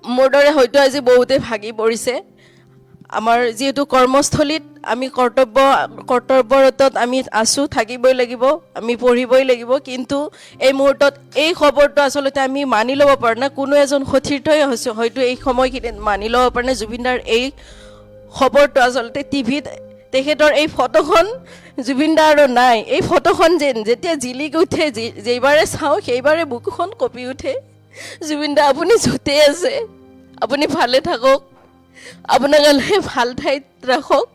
মোৰ দৰে হয়তো আজি বহুতে ভাগি পৰিছে আমাৰ যেহেতু কৰ্মস্থলীত আমি কৰ্তব্যৰতত আমি আছোঁ থাকিবই লাগিব আমি পঢ়িবই লাগিব কিন্তু এই মুহূৰ্তত এই খবৰটো আচলতে আমি মানি ল'ব পাৰোঁ না কোনো এজন সতীৰ্থই হয়তো এই সময়খিনিত মানি ল'ব পাৰে না জুবিনদাৰ এই খবৰটো আচলতে টিভিত তেখেতৰ এই ফটোখন জুবিনদা আৰু নাই এই ফটোখন যেতিয়া জিলিকি উঠে যেইবাৰে চাওঁ সেইবাৰে বুকুখন কঁপি উঠে জুবিনদা আপুনি য'তেই আছে আপুনি ভালে থাকক আপোনাক আল্লাহে ভাল ঠাইত ৰাখক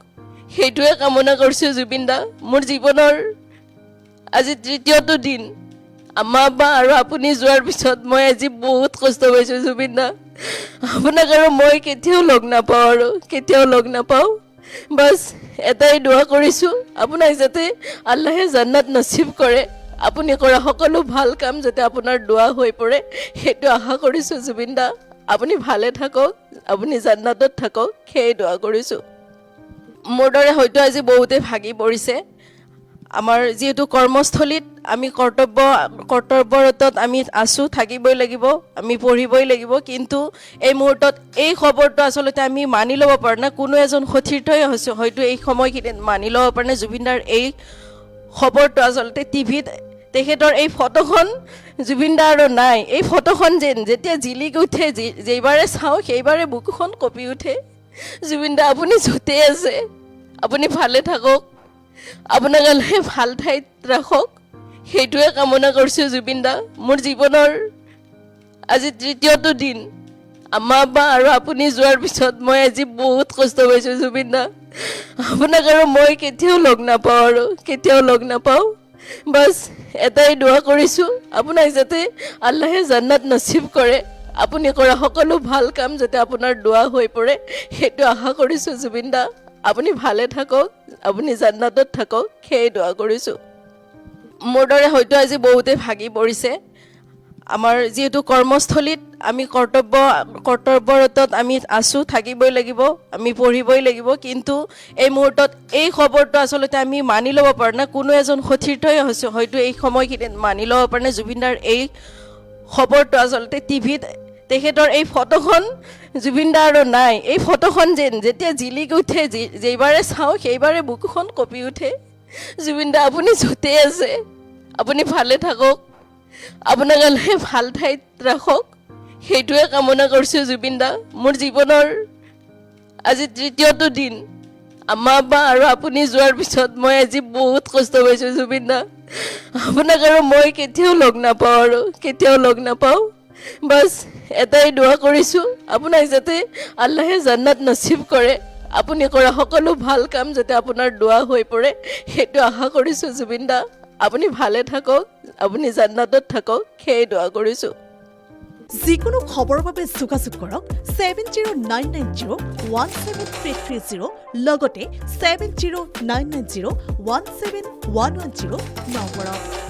সেইটোৱে কামনা কৰিছোঁ জুবিনদা মোৰ জীৱনৰ আজি তৃতীয়টো দিন আম্মা আব্বা আৰু আপুনি যোৱাৰ পিছত মই আজি বহুত কষ্ট পাইছোঁ জুবিনদা আপোনাক আৰু মই কেতিয়াও লগ নাপাওঁ বাছ এটাই দোৱা কৰিছোঁ আপোনাক যাতে আল্লাহে জান্নাত নচিব কৰে আপুনি কৰা সকলো ভাল কাম যাতে আপোনাৰ দোৱা হৈ পৰে সেইটো আশা কৰিছোঁ জুবিনদা আপুনি ভালে থাকক আপুনি জান্নাতত থাকক সেই দোৱা কৰিছোঁ মোৰ দৰে হয়তো আজি বহুতে ভাগি পৰিছে আমাৰ যেহেতু কৰ্মস্থলীত আমি কৰ্তব্যৰতত আমি আছোঁ থাকিবই লাগিব আমি পঢ়িবই লাগিব কিন্তু এই মুহূৰ্তত এই খবৰটো আচলতে আমি মানি ল'ব পাৰোঁ না কোনো এজন সতীৰ্থই হয়তো এই সময়খিনিত মানি ল'ব পাৰে না জুবিনদাৰ এই খবৰটো আচলতে টিভিত তেখেতৰ এই ফটোখন জুবিনদা আৰু নাই এই ফটোখন যেতিয়া জিলিকি উঠে যেইবাৰে চাওঁ সেইবাৰে বুকুখন কঁপি উঠে জুবিনদা আপুনি য'তেই আছে আপুনি ভালে থাকক আপোনাক আল্লাহে ভাল ঠাইত ৰাখক সেইটোৱে কামনা কৰিছোঁ জুবিনদা মোৰ জীৱনৰ আজি তৃতীয়টো দিন আম্মা আব্বা আৰু আপুনি যোৱাৰ পিছত মই আজি বহুত কষ্ট পাইছোঁ জুবিনদা আপোনাক আৰু মই কেতিয়াও লগ নাপাওঁ বাছ এটাই দোৱা কৰিছোঁ আপোনাক যাতে আল্লাহে জান্নাত নচিব কৰে আপুনি কৰা সকলো ভাল কাম যাতে আপোনাৰ দোৱা হৈ পৰে সেইটো আশা কৰিছোঁ জুবিনদা আপুনি ভালে থাকক আপুনি জান্নাতত থাকক সেই দোৱা কৰিছোঁ মোৰ দৰে হয়তো আজি বহুতে ভাগি পৰিছে আমাৰ যেহেতু কৰ্মস্থলীত আমি কৰ্তব্যৰতত আমি আছোঁ থাকিবই লাগিব আমি পঢ়িবই লাগিব কিন্তু এই মুহূৰ্তত এই খবৰটো আচলতে আমি মানি ল'ব পাৰোঁ না কোনো এজন সতীৰ্থই হয়তো এই সময়খিনিত মানি ল'ব পাৰে না জুবিনদাৰ এই খবৰটো আচলতে টিভিত তেখেতৰ এই ফটোখন জুবিনদা আৰু নাই এই ফটোখন যেতিয়া জিলিকি উঠে যেইবাৰে চাওঁ সেইবাৰে বুকুখন কঁপি উঠে জুবিনদা আপুনি য'তেই আছে আপুনি ভালে থাকক আপোনাক আল্লাহে ভাল ঠাইত ৰাখক সেইটোৱে কামনা কৰিছোঁ জুবিনদা মোৰ জীৱনৰ আজি তৃতীয়টো দিন আম্মা আব্বা আৰু আপুনি যোৱাৰ পিছত মই আজি বহুত কষ্ট পাইছোঁ জুবিনদা আপোনাক আৰু মই কেতিয়াও লগ নাপাওঁ বাছ এটাই দোৱা কৰিছোঁ আপোনাক যাতে আল্লাহে জান্নাত নচিব কৰে আপুনি কৰা সকলো ভাল কাম যাতে আপোনাৰ দোৱা হৈ পৰে সেইটো আশা কৰিছোঁ জুবিনদা আপুনি ভালে থাকক আপুনি জান্নাতত থাকক সেই দোৱা কৰিছোঁ যিকোনো খবৰৰ বাবে যোগাযোগ কৰক 7099017330 লগতে 7099017110 নম্বৰত